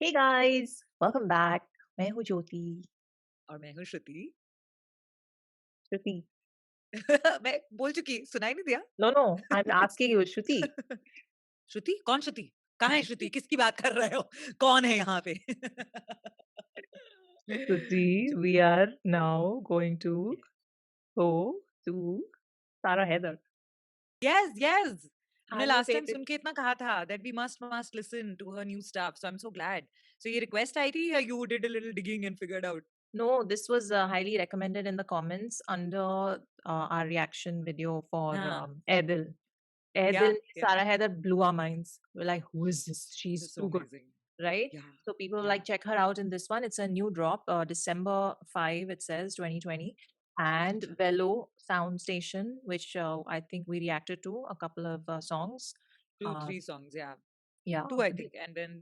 Hey guys, welcome back. मैं हूँ ज्योति। और मैं हूँ श्रुति। श्रुति। मैं बोल चुकी, सुनाई नहीं दिया? No, I'm asking you, Shruti. श्रुति? कौन श्रुति? कहाँ है श्रुति? किसकी बात कर रहे हो? कौन है यहाँ पे? Shruti, we are now going to go to Sarah Heather. Yes, yes. हमने Have you last time favorite? सुन के इतना कहा था that we must listen to her new stuff. So I'm so glad. So ये request आई थी या you did a little digging and figured out? No, this was highly recommended in the comments under our reaction video for हाँ. Edil. Yeah, Edil, yeah. Sarah Heather blew our minds. We're like, who is this? This She's is so too good, amazing. right? Yeah, So people were yeah. like, check her out in this one. It's a new drop, December 5, it says 2020. And अच्छा. Velo Sound Station, which I think we reacted to a couple of songs. Two, Uh, three songs, yeah. yeah, Two, I think. And then,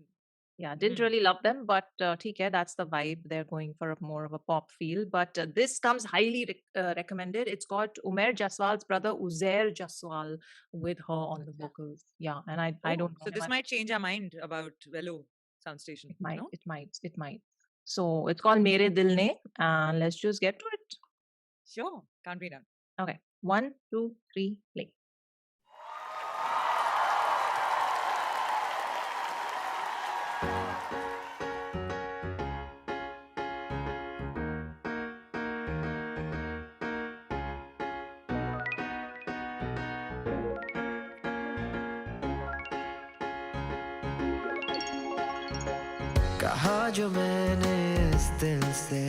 yeah, didn't really love them, but okay, that's the vibe. They're going for a more of a pop feel. But this comes highly recommended. It's got Umair Jaswal's brother Uzair Jaswal with her on the अच्छा. vocals. Yeah, and I Oh, don't know so him. this might change our mind about Velo Sound Station, It might, no? it might, it might. So it's called Mere Dil Ne, and let's just get to it. Sure, can't be done. Okay, 1, 2, 3, play. कहा जो मैंने इस दिल से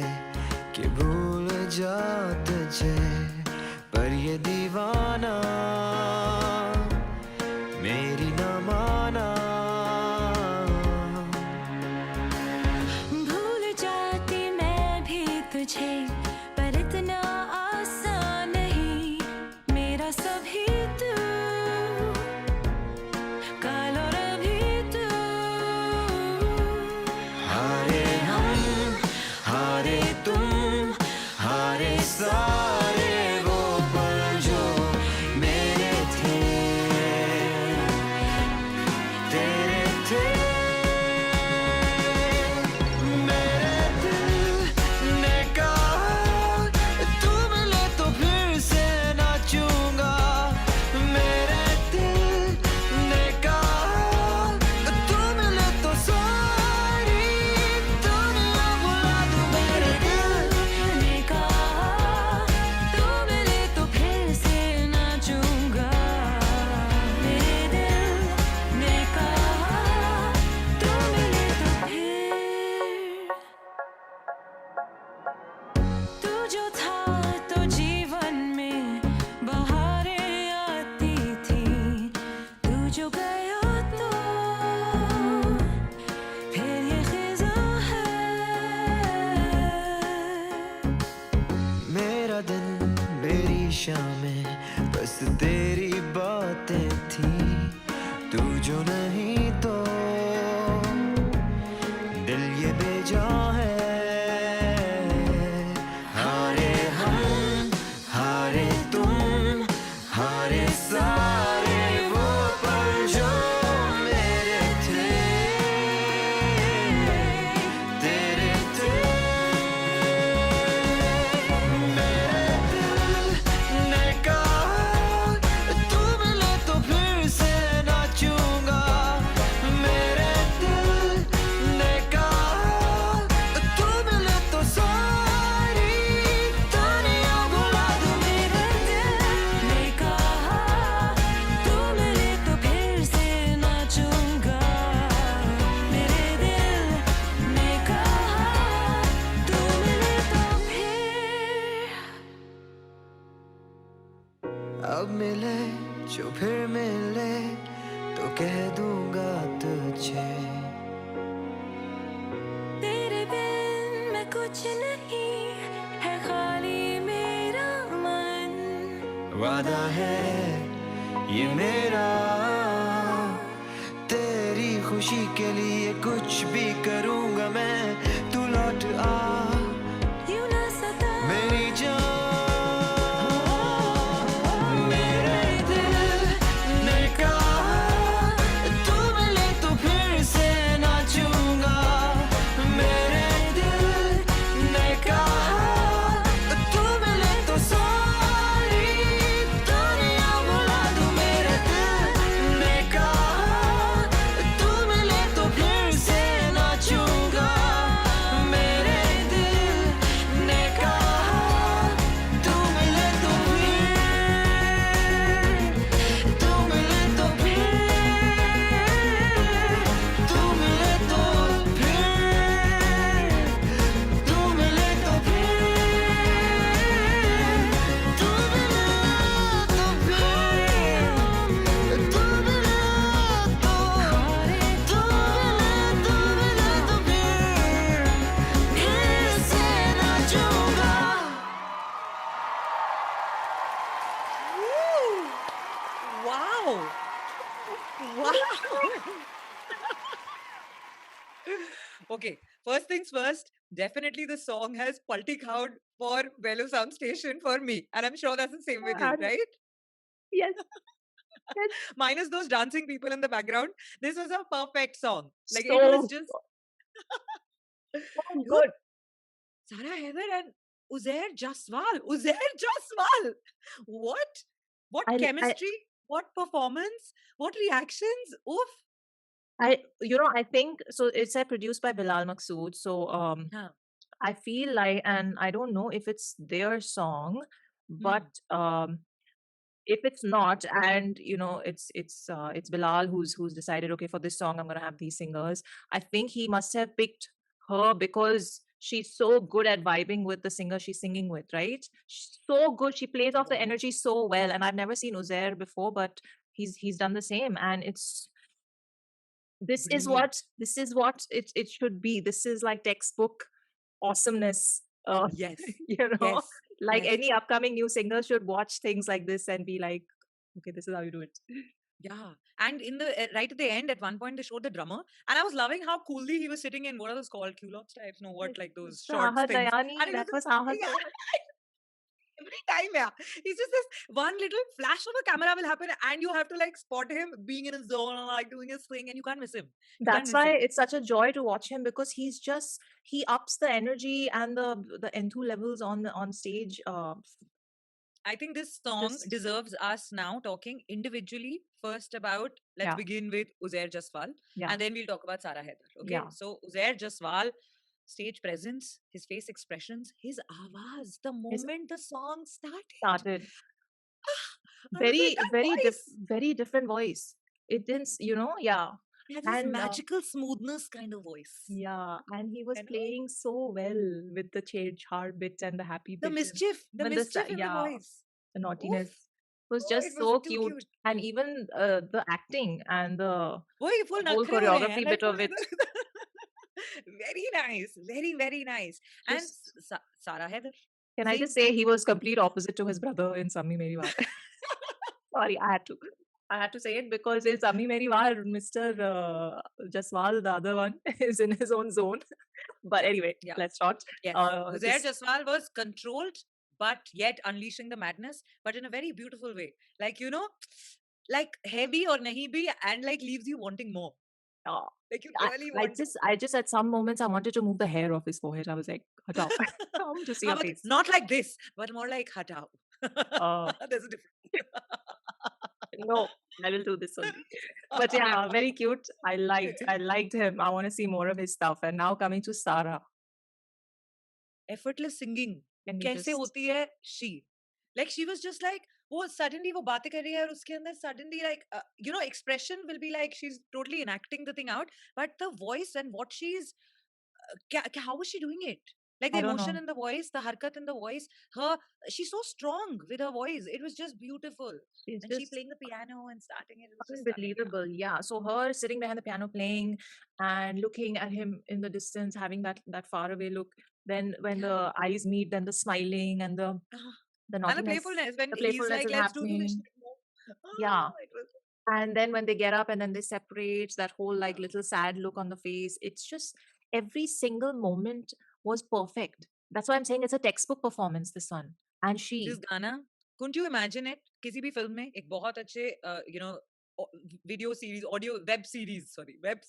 कि भूल जा तुझे, पर ये दीवाना मेरी न माना। भूल जाती मैं भी तुझे, पर इतना आसान नहीं। मेरा सभी तू, कल और अभी तू। हारे हम, हारे तुम, हारे सारे वो पल जो मेरे थे, तेरे थे। मेरे दिल ने कहा तू मिले तो फिर से नाचूंगा। मेरे दिल ने कहा तू मिले तो सारी दुनिया भुला दूं। मेरे दिल ने कहा तू मिले तो फिर से नाचूंगा। मेरे दिल ने कहा तू मिले तो फिर। तू जो था तो जीवन में बहारें आती थी। तू जो गया तो फिर ये खिज़ां है। मेरा दिन मेरी शामें बस तेरी बातें थी। तू जो नहीं तो दिल ये बेजा है। हारे हम, हारे तुम, हारे सारे वो पल जो मेरे थे, तेरे थे। मेरे दिल ने कहा तू मिले तो फिर से नाचूंगा। मेरे दिल ने कहा तू मिले तो सारी दुनिया भुला दूं। मेरे दिल ने कहा तू मिले तो फिर से नाचूंगा। मेरे दिल ने कहा तू मिले तो फिर। अब मिले जो फिर मिले तो कह दूंगा तुझे। तेरे बिन मैं कुछ नहीं, है खाली मेरा मन। वादा है ये मेरा, तेरी खुशी के लिए कुछ भी करूंगा मैं। तू लौट आ यूं ना सता मेरी जान। मेरे दिल ने कहा तू मिले तो फिर से नाचूंगा। Okay, first things first, definitely the song has Palti Khowd for Velu Sound Station for me. And I'm sure that's the same with you, And right? yes, yes, Minus those dancing people in the background, this was a perfect song. Like it was so just, so dude, good. Sarah Heather and Uzair Jaswal. Uzair Jaswal. What? What I I chemistry? What performance? What reactions? Oof. I think so. It's produced by Bilal Maqsood. So Huh. I feel like, and I don't know if it's their song, but Hmm. if it's not, and it's Bilal who's decided, okay, for this song I'm gonna have these singers. I think he must have picked her because she's so good at vibing with the singer she's singing with, right? She's so good. She plays off the Wow. energy so well, and I've never seen Uzair before, but he's done the same, and Brilliant. this is what it should be. This is like textbook awesomeness. Yes. You know, Yes. like Yes. any upcoming new singer should watch things like this and be like, okay, this is how you do it. Yeah. And in the right at the end, at one point, they showed the drummer, and I was loving how coolly he was sitting in what are those called? Culottes types? No, what Yes, like those the shorts Ahad things. Dayani, And he was that just was Ahad yeah, Dayani. every time, yeah. It's just this one little flash of a camera will happen, and you have to like spot him being in a zone or like doing his thing, and you can't miss him. You can't That's miss why him. it's such a joy to watch him because he ups the energy and the enthu levels on stage. I think this song Just deserves us now talking individually first about, let's yeah, begin with Uzair Jaswal, yeah, and then we'll talk about Sarah Heather. Okay. yeah. So, Uzair Jaswal, stage presence, his face expressions, his awaz, the It's moment the song started, started I was like, that voice. very different voice. It didn't, yeah, He had this and magical smoothness kind of voice. yeah, and he was You know? playing so well with the change hard bit and the happy bit, and The when mischief in the yeah, voice. the Oof. naughtiness was Oh, it just was so too cute, cute. and even the acting and the वो ये full whole नखरे हो रहे हैं choreography like bit full of it. very nice, very nice. And Just Sarah Heather can I just sings. say he was complete opposite to his brother in Sammi Meri Baat. Sorry, I had to say it because in Sammi Meri Baat, Mr. Jaswal, the other one, is in his own zone. But Yeah, anyway, yeah, let's not. yes. Uzair This Jaswal was controlled, but yet unleashing the madness, but in a very beautiful way. Like like heavy or nahi bhi, and like leaves you wanting more. uh, Like you I, really want to. I just at some moments I wanted to move the hair off his forehead. I was like, "Hatao, I want to see How your about face." not like this, but more like hatao. Uh, There's a difference. no, I will do this only. But yeah, very cute. I liked him. I want to see more of his stuff. And now coming to Sarah, Effortless singing can you कैसे just होती है she like she was just like वो suddenly वो बातें कर रही है और उसके अंदर suddenly like expression will be like she's totally enacting the thing out, but the voice and what she's how was she doing it, like the I don't emotion know. in the voice, the harkat in the voice, her she's so strong with her voice, it was just beautiful. She's And she just playing the piano and starting it was just stunning, yeah. unbelievable. Yeah. So her sitting behind the piano playing and looking at him in the distance, having that far away look. Then when Yeah. the eyes meet, then the smiling and Ah. the And the naughtiness, playfulness when the he's playfulness like, is let's do this happening. shit more. Yeah. Ah, it was And then when they get up and then they separate, that whole like yeah. little sad look on the face. It's just every single moment was perfect. That's why I'm saying it's a textbook performance, this one. And This she, गाना, couldn't you imagine it? किसी भी film में एक बहुत अच्छे video series audio web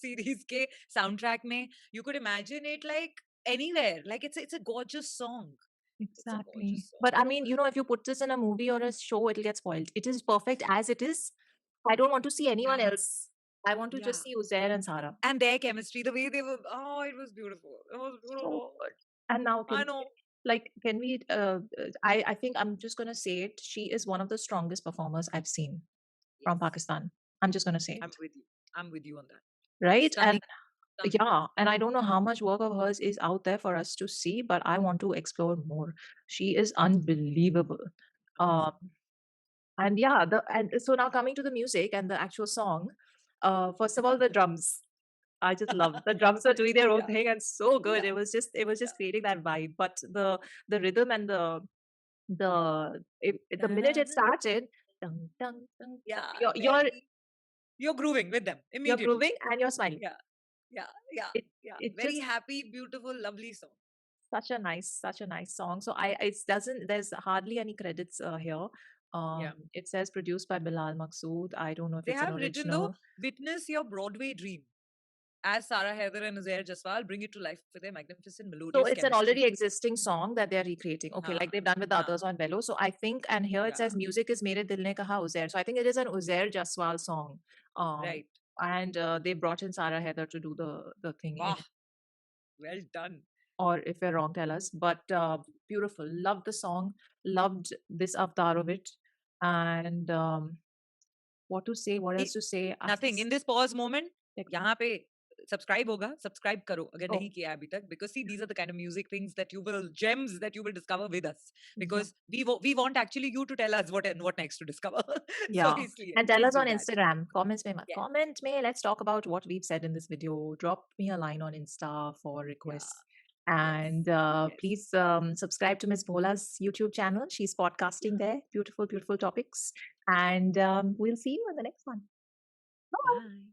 series के sound track में you could imagine it like anywhere, like it's a gorgeous song. It's a exactly. gorgeous But I song. mean, if you put this in a movie or a show, it'll get spoiled. It is perfect as it is. I don't want to see anyone Yeah, else. I want to yeah. just see Uzair and Sarah. And their chemistry, the way they were, oh, it was beautiful. It was So beautiful. good. And now I know. can we I think I'm just gonna say it. She is one of the strongest performers I've seen from Yes, Pakistan. I'm just gonna say I'm it. with you. I'm with you on that. Right? And Stunning, stunning. yeah, and I don't know how much work of hers is out there for us to see, but I want to explore more. She is unbelievable. Amazing. Um, and yeah, the and so now coming to the music and the actual song. First of all, the drums. I just love the drums were doing their own Yeah, thing and so good. yeah, It was yeah. just creating that vibe. But the rhythm and the minute it Da-na-na. started, dun, dun, dun, dun, Yeah, you're very. You're grooving with them you're immediately. grooving and you're smiling. Yeah. Yeah, yeah, It yeah. it Very just happy, beautiful, lovely song. such a nice song. So it doesn't there's hardly any credits here. Yeah. It says produced by Bilal Maqsood. I don't know if They it's an have written though, original. witness your Broadway dream. As Sarah Heather and Uzair Jaswal bring it to life with their magnificent So melodious it's an chemistry. already existing song that they're recreating. Okay, like they've done with the हाँ, others on Velo. So I think, and here it yeah, says music is Mere Dil Ne Kaha Uzair. So I think it is an Uzair Jaswal song. right. And they brought in Sarah Heather to do the thing in Wow, it. well done. Or if we're wrong, tell us. But beautiful. Loved the song. Loved this avatar of it. And what to say? What else I- to say? Nothing. In this pause moment, Like, यहाँ पे subscribe होगा, subscribe करो अगर oh, नहीं किया है अभी तक, because see these are the kind of music things that you will gems that you will discover with us, yeah. because we want actually you to tell us what next to discover. So Yeah. इसलिए And tell please us do on that. Instagram. Comments mein mat. Yeah, Comment mein. Let's talk about what we've said in this video. Drop me a line on Insta for yeah, requests. yes, And yes. please subscribe to Miss Bola's YouTube channel. She's podcasting there. Beautiful, beautiful topics. And we'll see you in the next one. Bye. Bye.